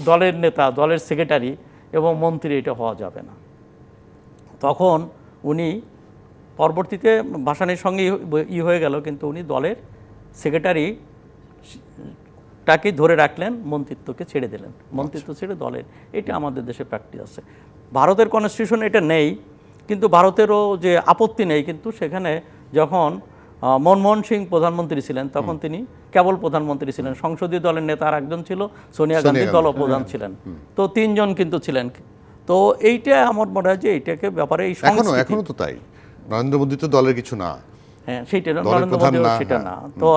দলের নেতা, দলের সেক্রেটারি এবং মন্ত্রী এটা হওয়া যাবে না। তখন উনি পরবর্তীতে ভাসানীর সঙ্গে হয়ে গেল, কিন্তু উনি দলের সেক্রেটারি তাকে ধরে রাখলেন, মন্ত্রিত্বকে ছেড়ে দিলেন, মন্ত্রিত্ব ছেড়ে দলের। এটা আমাদের দেশে প্র্যাকটিস আছে। ভারতের কনস্টিটিউশন এটা নেই, কিন্তু ভারতেরও যে আপত্তি নেই, কিন্তু সেখানে যখন মনমোহন সিং প্রধানমন্ত্রী ছিলেন তখন তিনি কেবল প্রধানমন্ত্রী ছিলেন, সংসদীয় দলের নেতা আর একজন ছিল, সোনিয়া গান্ধী দলপ্রধান ছিলেন, তো 3 জন কিন্তু ছিলেন। তো এইটা আমার মনে হয় যে এইটাকে ব্যাপারে এই এখনো তো তাই, নরেন্দ্র মোদী তো দলের কিছু না, হ্যাঁ সেইটা নরেন্দ্র মোদী সেটা না। তো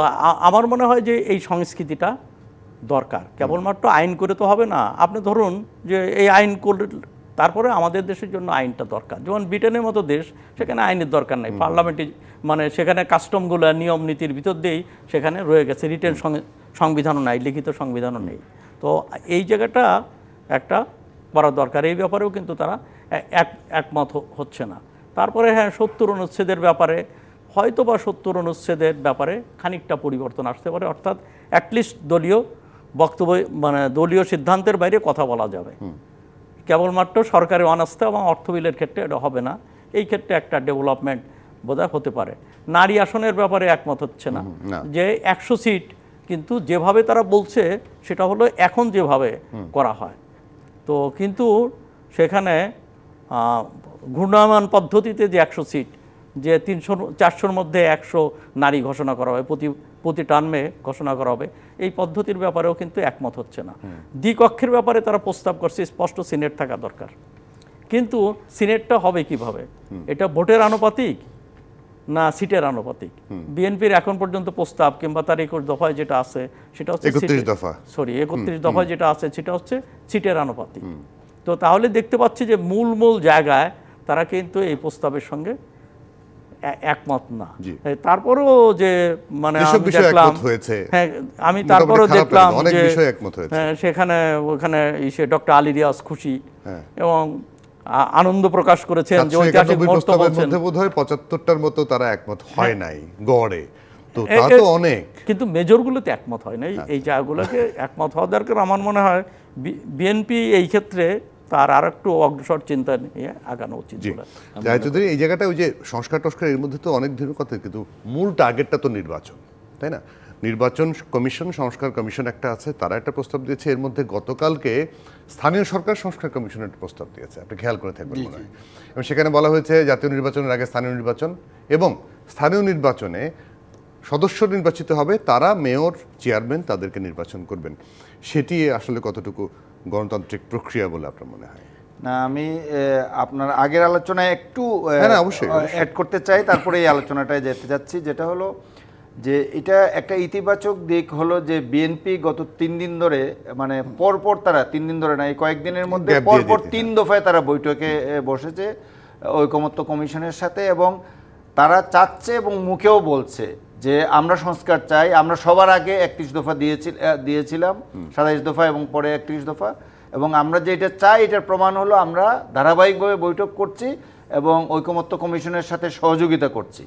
আমার মনে হয় যে এই সংস্কৃতিটা দরকার, কেবলমাত্র আইন করে তো হবে না। আপনি ধরুন যে এই আইন করে তারপরে আমাদের দেশের জন্য আইনটা দরকার, যেমন ব্রিটেনের মতো দেশ, সেখানে আইনের দরকার নাই, পার্লামেন্টে মানে সেখানে কাস্টমগুলো নিয়ম নীতির ভিতর দিয়েই সেখানে রয়ে গেছে, রিটেন সংবিধানও নাই, লিখিত সংবিধানও নেই। তো এই জায়গাটা একটা করা দরকার, এই ব্যাপারেও কিন্তু তারা একমত হচ্ছে না। তারপরে হ্যাঁ 70 অনুচ্ছেদের ব্যাপারে হয়তো বা 70 অনুচ্ছেদের ব্যাপারে খানিকটা পরিবর্তন আসতে পারে, অর্থাৎ অ্যাটলিস্ট দলীয় বক্তব্য মানে দলীয় সিদ্ধান্তের বাইরে কথা বলা যাবে, কেবলমাত্র সরকারি অনাস্থা এবং অর্থ বিলের ক্ষেত্রে এটা হবে না। এই ক্ষেত্রে একটা ডেভেলপমেন্ট বোধহয় হতে পারে। নারী আসনের ব্যাপারে একমত হচ্ছে না, যে 100 সিট, কিন্তু যেভাবে তারা বলছে সেটা হলো এখন যেভাবে করা হয়, তো কিন্তু সেখানে ঘূর্ণায়মান পদ্ধতিতে যে 100 সিট, যে 300-400-র মধ্যে 100 নারী ঘোষণা করা হবে, প্রতি টার্মে ঘোষণা করা হবে, এই পদ্ধতির ব্যাপারেও কিন্তু একমত হচ্ছে না। দ্বিকক্ষের ব্যাপারে তারা প্রস্তাব করছে স্পষ্ট সিনেট থাকা দরকার, কিন্তু সিনেটটা হবে কিভাবে, এটা ভোটের আনুপাতিক না সিটের আনুপাতিক? বিএনপির এখন পর্যন্ত প্রস্তাব কিংবা তার 21 দফায় যেটা আছে সেটা হচ্ছে 31 দফায় যেটা আছে সেটা হচ্ছে সিটের আনুপাতিক। তো তাহলে দেখতে পাচ্ছি যে মূল জায়গায় তারা কিন্তু এই প্রস্তাবের সঙ্গে একমত না। তারপরও যে মানে আমি তারপরও দেখলাম যে সেখানে ওখানে ডক্টর আলী রিয়াজ খুশি এবং আনন্দ প্রকাশ করেছেন যে ঐতিহাসিক 791 মুহূর্ত প্রস্তাবের বলছেন। মধ্যে বোধহয় 75টার মতো তারা একমত হয় নাই গড়ে, তো তা তো অনেক। কিন্তু মেজরগুলোতে একমত হয় নাই। এই জায়গাগুলোকে একমত হওয়া দরকার। আমার মনে হয় বিএনপি এই ক্ষেত্রে তার আর একটু অগ্রসর চিন্তা নিয়ে আগানো উচিত বলে। জাহিদ চৌধুরী, এই জায়গাটা ওই যে সংস্কার টস্কার এর মধ্যে তো অনেক ধরনের কথা, কিন্তু মূল টার্গেটটা তো নির্বাচন, তাই না? নির্বাচন কমিশন, সংস্কার কমিশন একটা আছে, তারা একটা প্রস্তাব দিয়েছে। এর মধ্যে গতকালকে স্থানীয় সরকার সংস্কার কমিশন একটা প্রস্তাব দিয়েছে, আপনি খেয়াল করে থাকবেন মনে হয়। এবং সেখানে বলা হয়েছে জাতীয় নির্বাচনের আগে স্থানীয় নির্বাচন, এবং স্থানীয় নির্বাচনে সদস্য নির্বাচিত হবে, তারা মেয়র, চেয়ারম্যান তাদেরকে নির্বাচন করবেন। সেটি আসলে কতটুকু গণতান্ত্রিক প্রক্রিয়া বলে আপনার মনে হয়? না, আমি আপনার আগের আলোচনায় একটু হ্যাঁ, অবশ্যই। অ্যাড করতে চাই, তারপরে এই আলোচনাটায় যেতে যাচ্ছি। যেটা হলো যে এটা একটা ইতিবাচক দিক হলো যে বিএনপি গত 3 দিন ধরে, মানে পরপর তারা 3 দিন ধরে না, এই কয়েকদিনের মধ্যে গ্যাপ দিয়ে পরপর দিতে, 3 দফায় তারা বৈঠকে বসেছে ঐকমত্য কমিশনের সাথে, এবং তারা চাচ্ছে এবং মুখেও বলছে যে আমরা সংস্কার চাই। আমরা সবার আগে 31 দফা দিয়েছিলাম, 27 দফা এবং পরে 31 দফা, এবং আমরা যে এটা চাই এটার প্রমাণ হলো আমরা ধারাবাহিকভাবে বৈঠক করছি এবং ঐকমত্য কমিশনের সাথে সহযোগিতা করছি।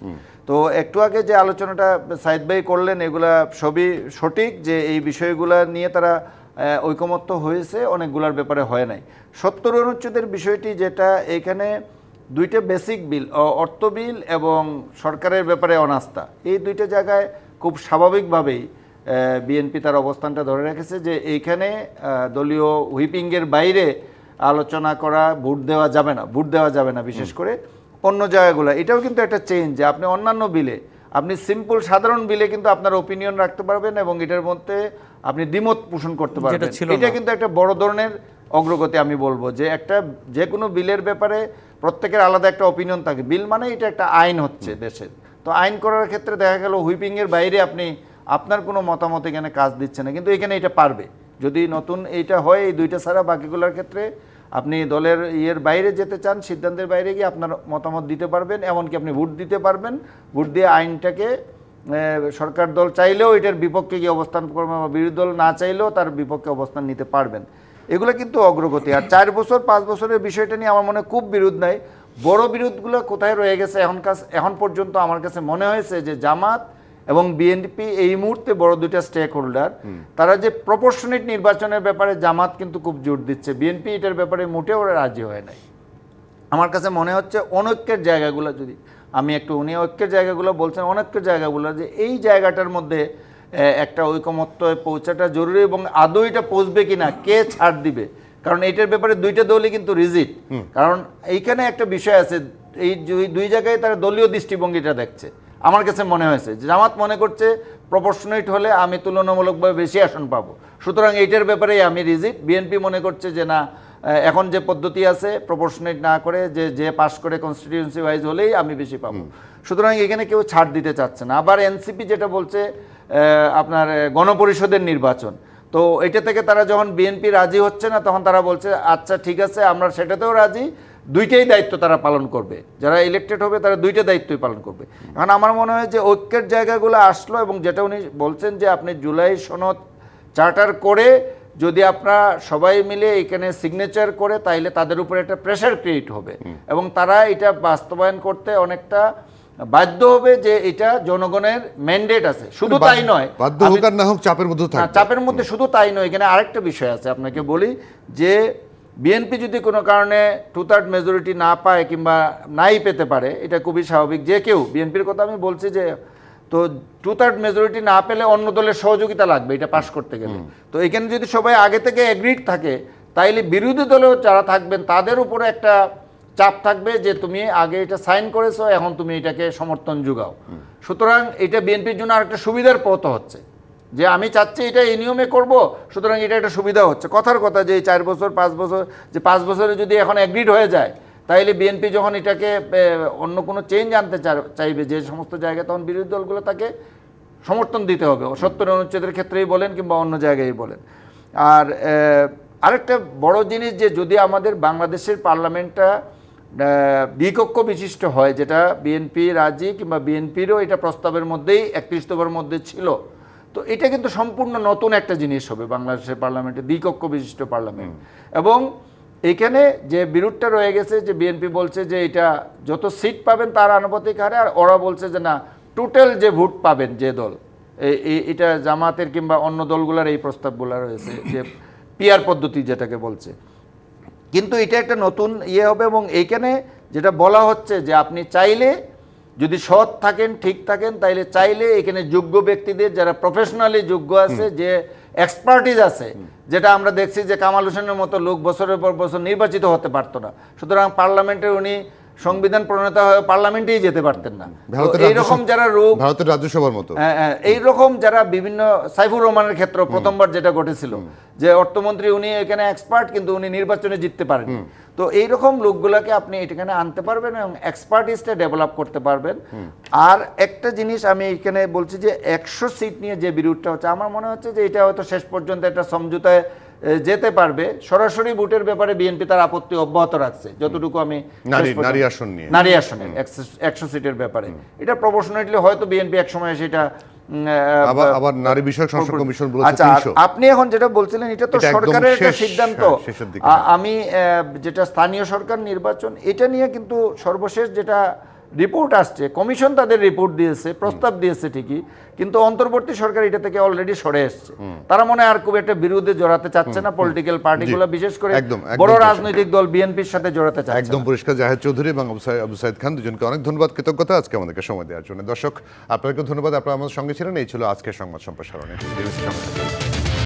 তো একটু আগে যে আলোচনাটা সাইদ ভাই করলেন, এগুলা সবই সঠিক যে এই বিষয়গুলো নিয়ে তারা ঐকমত্য হয়েছে, অনেকগুলোর ব্যাপারে হয় নাই। 70 অনুচ্ছেদের বিষয়টি যেটা, এখানে দুইটা বেসিক বিল, অর্থ বিল এবং সরকারের ব্যাপারে অনাস্থা, এই দুইটা জায়গায় খুব স্বাভাবিকভাবেই বিএনপি তার অবস্থানটা ধরে রেখেছে যে এইখানে দলীয় হুইপিংয়ের বাইরে আলোচনা করা, ভোট দেওয়া যাবে না বিশেষ করে অন্য জায়গাগুলো। এটাও কিন্তু একটা চেঞ্জ যে আপনি অন্যান্য বিলে, আপনি সিম্পল সাধারণ বিলে কিন্তু আপনার ওপিনিয়ন রাখতে পারবেন এবং এটার মধ্যে আপনি দ্বিমত পোষণ করতে পারবেন। এটা কিন্তু একটা বড় ধরনের অগ্রগতি আমি বলবো, যে একটা যে কোনো বিলের ব্যাপারে প্রত্যেকের আলাদা একটা অপিনিয়ন থাকে। বিল মানে এটা একটা আইন হচ্ছে দেশের, তো আইন করার ক্ষেত্রে দেখা গেল হুইপিংয়ের বাইরে আপনি আপনার কোনো মতামত এখানে কাজ দিচ্ছে না, কিন্তু এখানে এটা পারবে। যদি নতুন এইটা হয়, এই দুইটা ছাড়া বাকিগুলোর ক্ষেত্রে আপনি দলের বাইরে যেতে চান, সিদ্ধান্তের বাইরে গিয়ে আপনার মতামত দিতে পারবেন, এমনকি আপনি ভোট দিতে পারবেন। ভোট দিয়ে আইনটাকে সরকার দল চাইলেও এটার বিপক্ষে গিয়ে অবস্থান করবেন, বা বিরোধী দল না চাইলেও তার বিপক্ষে অবস্থান নিতে পারবেন। এগুলো কিন্তু অগ্রগতি। আর 4 বছর 5 বছরের বিষয়টা নিয়ে আমার মনে খুব বিরোধ নাই। বড় বিরোধগুলো কোথায় রয়ে গেছে এখন পর্যন্ত আমার কাছে মনে হয়েছে যে জামাত এবং বিএনপি এই মুহূর্তে বড় দুইটা স্টেক হোল্ডার, তারা যে প্রপোর্শনেট নির্বাচনের ব্যাপারে জামাত কিন্তু খুব জোর দিচ্ছে, বিএনপি এটার ব্যাপারে মোটেও রাজি হয় নাই। আমার কাছে মনে হচ্ছে অনৈক্যের জায়গাগুলো, যদি আমি একটু উনি ঐক্যের জায়গাগুলো বলছেন, অনৈক্যের জায়গাগুলো যে এই জায়গাটার মধ্যে একটা ঐকমত্যে পৌঁছাটা জরুরি, এবং আদৌ এটা পৌঁছবে কিনা, কে ছাড় দিবে, কারণ এইটার ব্যাপারে দুইটা দলই কিন্তু রিজিট। কারণ এইখানে একটা বিষয় আছে, এই দুই জায়গায় তারা দলীয় দৃষ্টিভঙ্গিটা দেখছে। আমার কাছে মনে হয়েছে জামাত মনে করছে প্রপোর্শনেট হলে আমি তুলনামূলকভাবে বেশি আসন পাবো, সুতরাং এইটার ব্যাপারেই আমি রিজিট। বিএনপি মনে করছে যে না, এখন যে পদ্ধতি আছে প্রপোর্শনেট না করে যে পাস করে কনস্টিটিউয়েন্সি ওয়াইজ হলেই আমি বেশি পাবো, সুতরাং এখানে কেউ ছাড় দিতে চাচ্ছে না। আবার এনসিপি যেটা বলছে আপনার গণপরিষদের নির্বাচন, তো এটা থেকে তারা যখন বিএনপি রাজি হচ্ছে না, তখন তারা বলছে আচ্ছা ঠিক আছে আমরা সেটাতেও রাজি, দুইটাই দায়িত্ব তারা পালন করবে, যারা ইলেক্টেড হবে তারা দুইটা দায়িত্বই পালন করবে। এখন আমার মনে হয় যে ঐক্যের জায়গাগুলো আসলো, এবং যেটা উনি বলছেন যে আপনি জুলাই সনদ চার্টার করে যদি আপনারা সবাই মিলে এখানে সিগনেচার করে, তাইলে তাদের উপরে একটা প্রেশার ক্রিয়েট হবে এবং তারা এটা বাস্তবায়ন করতে অনেকটা বাধ্য হবে, যে এটা জনগণের ম্যান্ডেট আছে। শুধু তাই নয়, বাধ্য হোক আর না হোক, চাপের মধ্যে থাকবে। চাপের মধ্যে শুধু তাই নয়, এখানে আরেকটা বিষয় আছে আপনাকে বলি, যে বিএনপি যদি কোনো কারণে 2/3 মেজরিটি না পায় কিংবা নাই পেতে পারে, এটা খুবই স্বাভাবিক, যে কেউ, বিএনপির কথা আমি বলছি, যে তো 2/3 মেজরিটি না পেলে অন্য দলের সহযোগিতা লাগবে এটা পাস করতে গেলে। তো এখানে যদি সবাই আগে থেকে এগ্রিড থাকে, তাইলে বিরোধী দলেও যারা থাকবেন তাদের উপরে একটা চাপ থাকবে যে তুমি আগে এটা সাইন করেছো, এখন তুমি এটাকে সমর্থন যোগাও। সুতরাং এটা বিএনপির জন্য আরেকটা সুবিধার পথ হচ্ছে, যে আমি চাচ্ছি এটা এই নিয়মে করবো, সুতরাং এটা একটা সুবিধা হচ্ছে। কথার কথা যে 4 বছর 5 বছর, যে 5 বছরে যদি এখন এগ্রিড হয়ে যায়, তাইলে বিএনপি যখন এটাকে অন্য কোনো চেঞ্জ আনতে চাইবে যে সমস্ত জায়গায়, তখন বিরোধী দলগুলো তাকে সমর্থন দিতে হবে, 70 অনুচ্ছেদের ক্ষেত্রেই বলেন কিংবা অন্য জায়গায় বলেন। আর আরেকটা বড় জিনিস, যে যদি আমাদের বাংলাদেশের পার্লামেন্টটা দ্বিকক্ষ বিশিষ্ট হয়, যেটা বিএনপি রাজি কিংবা বিএনপিরও এটা প্রস্তাবের মধ্যেই 31 দফার মধ্যে ছিল, তো এটা কিন্তু সম্পূর্ণ নতুন একটা জিনিস হবে বাংলাদেশের পার্লামেন্টে, দ্বিকক্ষ বিশিষ্ট পার্লামেন্ট। এবং এইখানে যে বিরোধটা রয়ে গেছে যে বিএনপি বলছে যে এটা যত সিট পাবেন তার আনুপাতিক হারে, আর ওরা বলছে যে না টোটাল যে ভোট পাবেন যে দল, এটা জামাতের কিংবা অন্য দলগুলোর এই প্রস্তাবগুলো রয়েছে যে পিআর পদ্ধতি যেটাকে বলছে। কিন্তু এটা একটা নতুন ইয়ে হবে, এবং এইখানে যেটা বলা হচ্ছে যে আপনি চাইলে যদি সৎ থাকেন ঠিক থাকেন তাইলে চাইলে এখানে যোগ্য ব্যক্তিদের যারা প্রফেশনালি যোগ্য আছে, যে এক্সপার্টিজ আছে, যেটা আমরা দেখছি যে কামাল হোসেনের মতো লোক বছরের পর বছর নির্বাচিত হতে পারতো না, সুতরাং পার্লামেন্টে উনি সংবিধান প্রণেতা হয়ে পার্লামেন্টেই যেতে পারতেন না। এইরকম যারা রোগ, ভারতের রাজ্যসভার মতো এইরকম যারা বিভিন্ন, সাইফুর রহমানের ক্ষেত্রে প্রথমবার যেটা ঘটেছিল যে অর্থমন্ত্রী উনি এখানে এক্সপার্ট কিন্তু উনি নির্বাচনে জিততে পারেন। তো এইরকম লোকগুলোকে আপনি এখানে আনতে পারবেন এবং এক্সপার্টিসটা ডেভেলপ করতে পারবেন। আর একটা জিনিস আমি এখানে বলছি যে 100 সিট নিয়ে যে বিরোধটা হচ্ছে, আমার মনে হচ্ছে যে এটা হয়তো শেষ পর্যন্ত একটা সমঝোতায় যেতে পারবে। সরাসরি ভোটের ব্যাপারে বিএনপি তার আপত্তি অব্যাহত রাখছে, যতটুকু আমি নারী আসনের 100 সিটের ব্যাপারে এটা প্রপোর্শনালি হয়তো বিএনপি এক সময় সেটা আবার নারী বিষয়ক সংসদ কমিশন বলেছে। আচ্ছা, আপনি এখন যেটা বলছিলেন এটা তো সরকারের একটা সিদ্ধান্ত। আমি যেটা স্থানীয় সরকার নির্বাচন এটা নিয়ে কিন্তু সর্বশেষ যেটা রিপোর্ট আসছে, কমিশন তাদের রিপোর্ট দিয়েছে, প্রস্তাব দিয়েছে ঠিকই, কিন্তু অন্তর্বর্তী সরকার এটা থেকে অলরেডি সরে এসছে। তারা মনে আর খুব একটা বিরোধে জড়াতে চাচ্ছে না, পলিটিক্যাল পার্টিগুলো বিশেষ করে বড় রাজনৈতিক দল বিএনপির সাথে জড়াতে চাচ্ছে। একদম পরিষ্কার। জাহেদ চৌধুরী এবং আবু সাইদ খান দুজনকে অনেক ধন্যবাদ, কৃতজ্ঞতা আজকে আমাদেরকে সময় দেওয়ার জন্য। দর্শক আপনাদেরকে ধন্যবাদ, আপনারা আমাদের সঙ্গে ছিলেন। এই ছিল আজকের সংবাদ সম্প্রসারণে।